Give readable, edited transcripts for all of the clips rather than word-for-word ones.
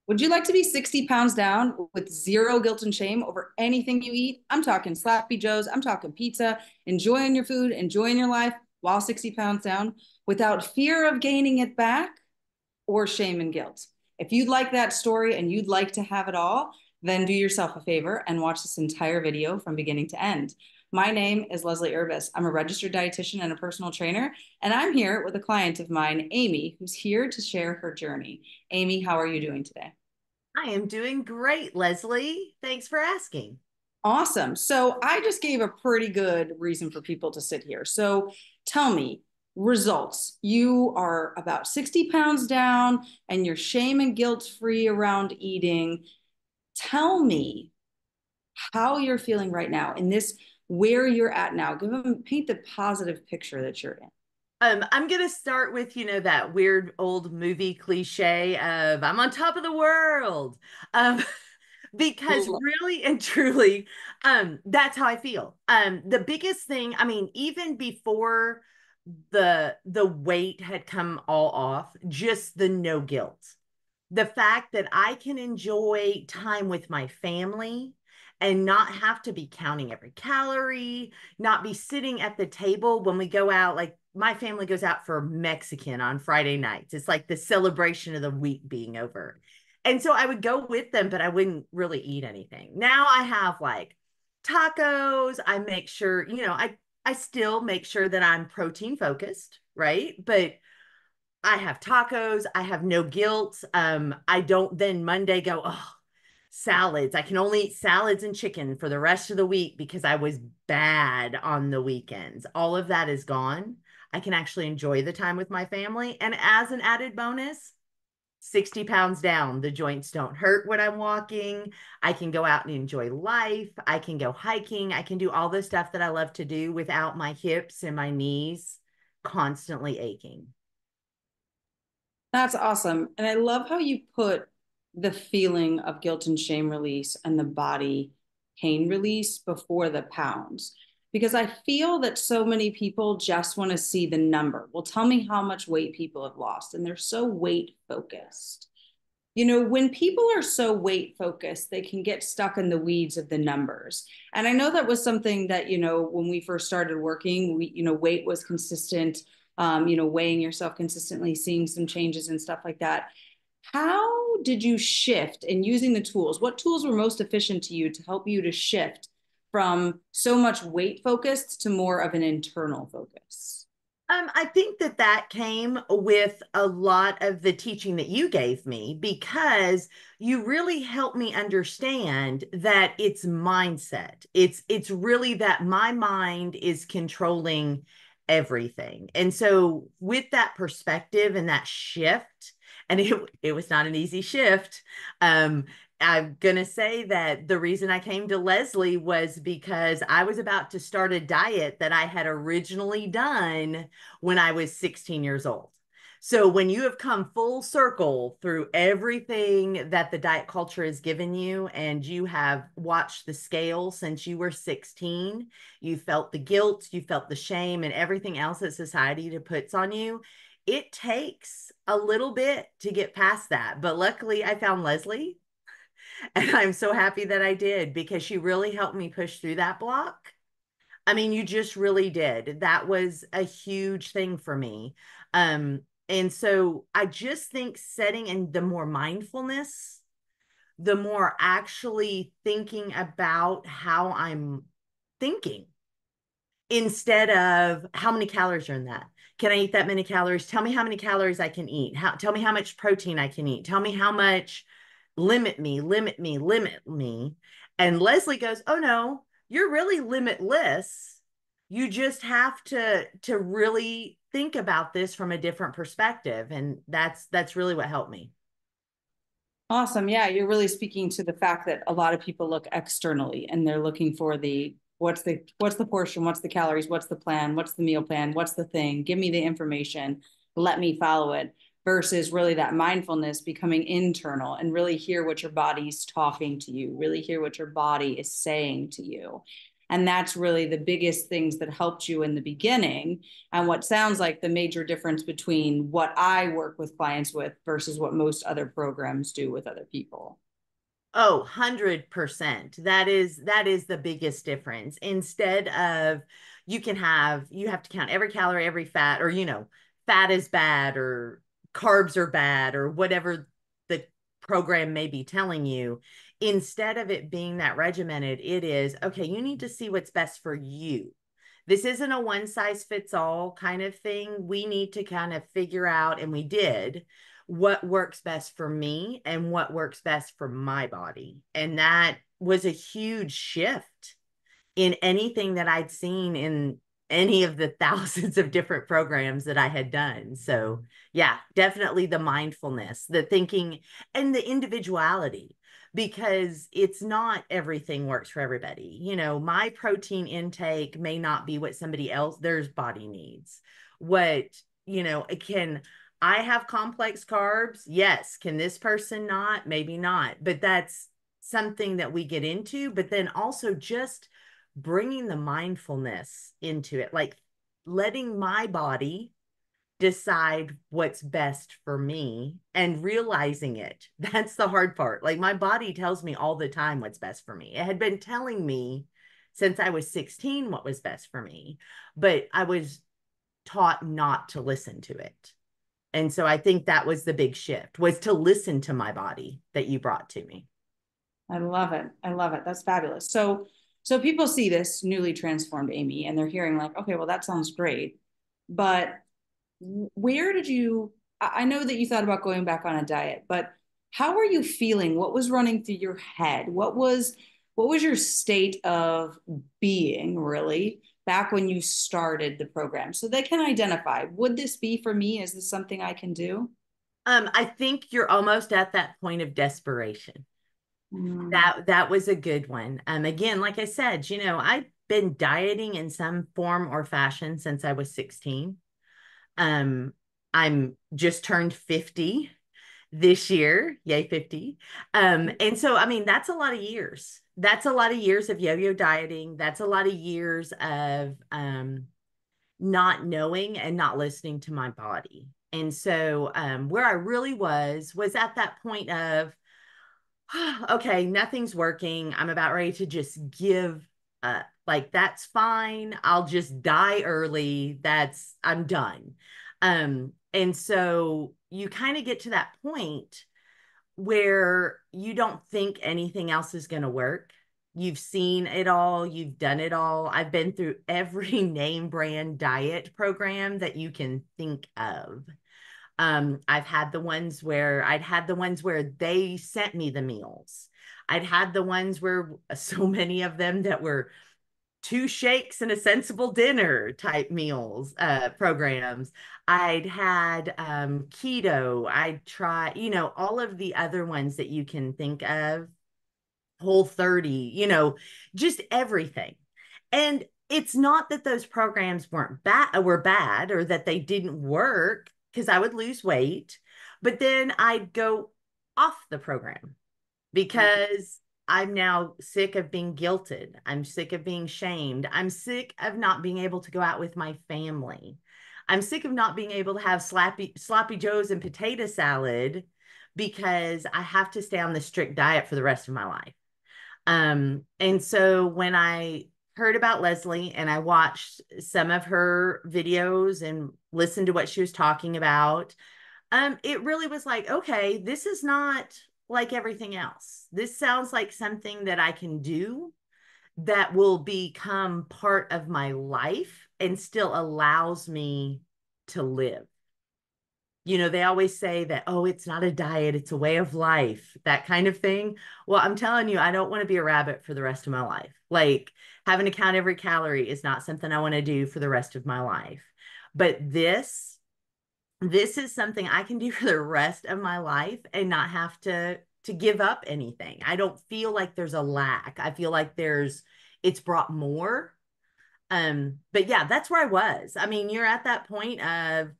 Would you like to be 60 pounds down with zero guilt and shame over anything you eat? I'm talking Slappy Joe's, I'm talking pizza, enjoying your food, enjoying your life while 60 pounds down without fear of gaining it back or shame and guilt. If you'd like that story and you'd like to have it all, then do yourself a favor and watch this entire video from beginning to end. My name is Leslie Urbis. I'm a registered dietitian and a personal trainer, and I'm here with a client of mine, Amy, who's here to share her journey. Amy, how are you doing today? I am doing great, Leslie. Thanks for asking. Awesome. So I just gave a pretty good reason for people to sit here. So tell me, results. You are about 60 pounds down and you're shame and guilt free around eating. Tell me how you're feeling right now in this, where you're at now. Paint the positive picture that you're in. I'm gonna start with, that weird old movie cliche of I'm on top of the world. Um, because really and truly, that's how I feel. The biggest thing, I mean, even before the weight had come all off, just the no guilt. The fact that I can enjoy time with my family and not have to be counting every calorie, not be sitting at the table when we go out. Like my family goes out for Mexican on Friday nights. It's like the celebration of the week being over. And so I would go with them, but I wouldn't really eat anything. Now I have like tacos. I make sure, I still make sure that I'm protein focused, right? But I have tacos. I have no guilt. I don't then Monday go, oh, salads. I can only eat salads and chicken for the rest of the week because I was bad on the weekends. All of that is gone. I can actually enjoy the time with my family. And as an added bonus, 60 pounds down, the joints don't hurt when I'm walking. I can go out and enjoy life. I can go hiking. I can do all the stuff that I love to do without my hips and my knees constantly aching. That's awesome. And I love how you put the feeling of guilt and shame release and the body pain release before the pounds. Because I feel that so many people just want to see the number. Well, tell me how much weight people have lost. And they're so weight focused. When people are so weight focused, they can get stuck in the weeds of the numbers. And I know that was something that, when we first started working, weight was consistent, weighing yourself consistently, seeing some changes and stuff like that. How did you shift in using the tools? What tools were most efficient to you to help you to shift from so much weight focused to more of an internal focus? I think that came with a lot of the teaching that you gave me because you really helped me understand that it's mindset. It's really that my mind is controlling everything. And so with that perspective and that shift, and it was not an easy shift. I'm going to say that the reason I came to Leslie was because I was about to start a diet that I had originally done when I was 16 years old. So when you have come full circle through everything that the diet culture has given you, and you have watched the scale since you were 16, you felt the guilt, you felt the shame, and everything else that society puts on you. It takes a little bit to get past that. But luckily, I found Leslie, and I'm so happy that I did because she really helped me push through that block. I mean, you just really did. That was a huge thing for me. And so I just think setting in the more mindfulness, the more actually thinking about how I'm thinking instead of how many calories are in that. Can I eat that many calories? Tell me how many calories I can eat. Tell me how much protein I can eat. Tell me how much, limit me, limit me, limit me. And Leslie goes, oh no, you're really limitless. You just have to really think about this from a different perspective. And that's really what helped me. Awesome. Yeah, you're really speaking to the fact that a lot of people look externally and they're looking for the what's the portion, what's the calories, what's the plan, what's the meal plan, what's the thing? Give me the information, let me follow it versus really that mindfulness becoming internal and really hear what your body's talking to you, really hear what your body is saying to you. And that's really the biggest things that helped you in the beginning. And what sounds like the major difference between what I work with clients with versus what most other programs do with other people. Oh, 100%. That is the biggest difference. Instead of you have to count every calorie, every fat, or fat is bad or carbs are bad or whatever the program may be telling you. Instead of it being that regimented, it is, okay, you need to see what's best for you. This isn't a one size fits all kind of thing. We need to kind of figure out, and we did, what works best for me and what works best for my body. And that was a huge shift in anything that I'd seen in any of the thousands of different programs that I had done. So, yeah, definitely the mindfulness, the thinking, and the individuality, because it's not everything works for everybody. My protein intake may not be what somebody else, their body needs. What, it can, I have complex carbs. Yes. Can this person not? Maybe not. But that's something that we get into. But then also just bringing the mindfulness into it, like letting my body decide what's best for me and realizing it. That's the hard part. Like my body tells me all the time what's best for me. It had been telling me since I was 16 what was best for me, but I was taught not to listen to it. And so I think that was the big shift, was to listen to my body that you brought to me. I love it. I love it. That's fabulous. So people see this newly transformed Amy and they're hearing like, okay, well, that sounds great. But where did you, I know that you thought about going back on a diet, but how were you feeling? What was running through your head? What was your state of being really back when you started the program? So they can identify, would this be for me? Is this something I can do? I think you're almost at that point of desperation. Mm. That was a good one. Again, like I said, I've been dieting in some form or fashion since I was 16. Um, I'm just turned 50 this year. Yay, 50. And so I mean, that's a lot of years. That's a lot of years of yo-yo dieting. That's a lot of years of not knowing and not listening to my body. And so where I really was at that point of, okay, nothing's working. I'm about ready to just give up. Like, that's fine. I'll just die early. I'm done. And so you kind of get to that point where you don't think anything else is going to work. You've seen it all, you've done it all. I've been through every name brand diet program that you can think of. I'd had the ones where they sent me the meals. I'd had the ones where so many of them that were two shakes and a sensible dinner type meals, programs. I'd had keto. I'd try, all of the other ones that you can think of, Whole 30, just everything. And it's not that those programs were bad or that they didn't work, because I would lose weight, but then I'd go off the program because I'm now sick of being guilted. I'm sick of being shamed. I'm sick of not being able to go out with my family. I'm sick of not being able to have sloppy joes and potato salad because I have to stay on the strict diet for the rest of my life. And so when I heard about Leslie and I watched some of her videos and listened to what she was talking about, it really was like, okay, this is not like everything else. This sounds like something that I can do that will become part of my life and still allows me to live. They always say that, oh, it's not a diet, it's a way of life, that kind of thing. Well, I'm telling you, I don't want to be a rabbit for the rest of my life. Like, having to count every calorie is not something I want to do for the rest of my life. But this is something I can do for the rest of my life and not have to give up anything. I don't feel like there's a lack. I feel like it's brought more. But yeah, that's where I was. I mean, you're at that point of,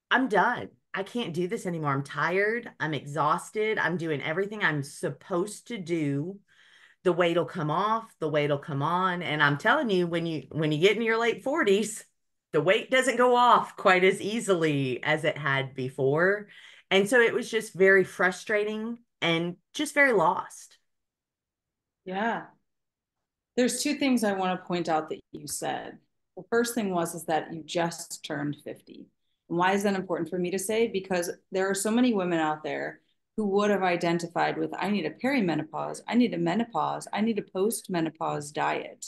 I'm done. I can't do this anymore. I'm tired. I'm exhausted. I'm doing everything I'm supposed to do the weight will come off, the weight will come on. And I'm telling you, when you get in your late 40s, the weight doesn't go off quite as easily as it had before. And so it was just very frustrating and just very lost. Yeah. There's two things I want to point out that you said. The first thing was is that you just turned 50. And why is that important for me to say? Because there are so many women out there who would have identified with, I need a perimenopause, I need a menopause, I need a post-menopause diet.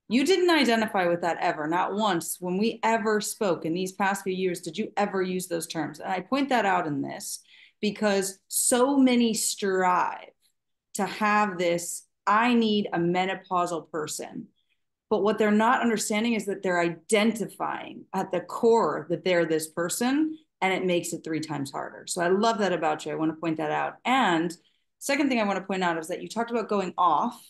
You didn't identify with that ever, not once. When we ever spoke in these past few years, did you ever use those terms? And I point that out in this because so many strive to have this, I need a menopausal person. But what they're not understanding is that they're identifying at the core that they're this person, and it makes it 3 times harder. So I love that about you. I want to point that out. And second thing I want to point out is that you talked about going off,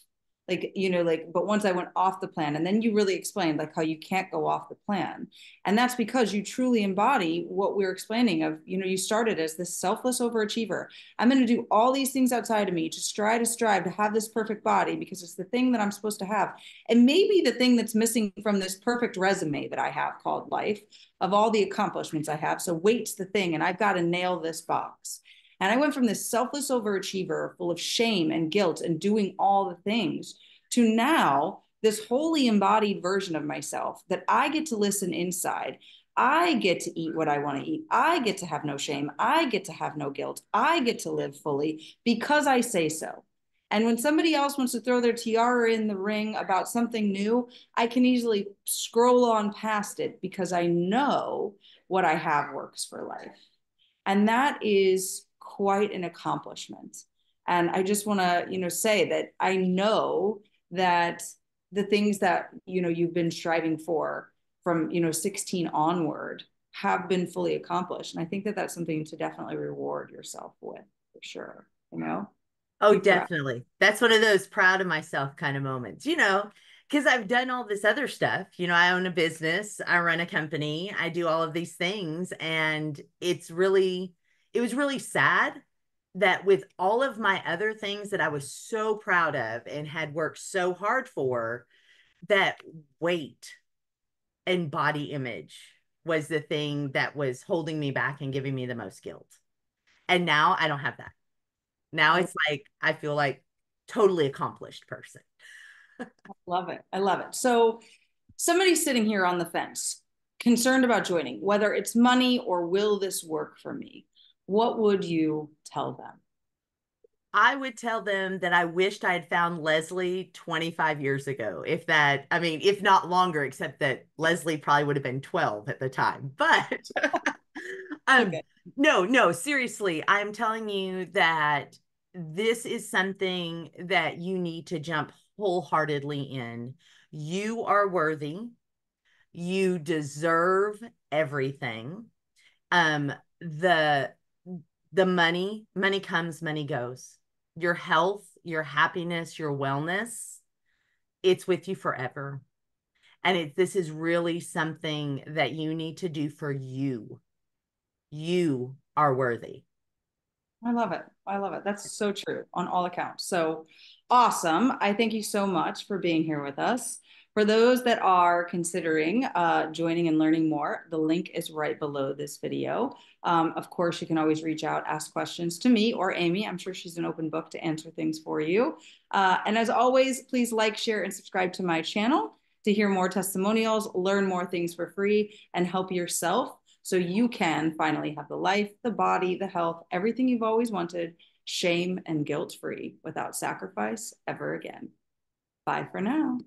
like, like, but once I went off the plan, and then you really explained like how you can't go off the plan. And that's because you truly embody what we're explaining of, you started as this selfless overachiever. I'm going to do all these things outside of me to strive to have this perfect body because it's the thing that I'm supposed to have. And maybe the thing that's missing from this perfect resume that I have called life of all the accomplishments I have. So weight's the thing, and I've got to nail this box. And I went from this selfless overachiever full of shame and guilt and doing all the things to now this wholly embodied version of myself that I get to listen inside. I get to eat what I want to eat. I get to have no shame. I get to have no guilt. I get to live fully because I say so. And when somebody else wants to throw their tiara in the ring about something new, I can easily scroll on past it because I know what I have works for life. And that is quite an accomplishment. And I just want to, say that I know that the things that, you've been striving for from, 16 onward have been fully accomplished. And I think that that's something to definitely reward yourself with, for sure, Oh, be proud. definitely. That's one of those proud of myself kind of moments, because I've done all this other stuff. I own a business, I run a company, I do all of these things. And it was really sad that with all of my other things that I was so proud of and had worked so hard for, that weight and body image was the thing that was holding me back and giving me the most guilt. And now I don't have that. Now I it's like I feel like totally accomplished person. love it. I love it. So somebody's sitting here on the fence, concerned about joining, whether it's money or will this work for me? What would you tell them? I would tell them that I wished I had found Leslie 25 years ago. If that, I mean, if not longer, except that Leslie probably would have been 12 at the time. But um Okay. no, seriously, I'm telling you that this is something that you need to jump wholeheartedly in. You are worthy. You deserve everything. Um, the money comes, money goes. Your health, your happiness, your wellness, it's with you forever. And this is really something that you need to do for you. You are worthy. I love it. I love it. That's so true on all accounts. So awesome. I thank you so much for being here with us. For those that are considering joining and learning more, the link is right below this video. Of course, you can always reach out, ask questions to me or Amy. I'm sure she's an open book to answer things for you. And as always, please like, share, and subscribe to my channel to hear more testimonials, learn more things for free, and help yourself so you can finally have the life, the body, the health, everything you've always wanted, shame and guilt free without sacrifice ever again. Bye for now.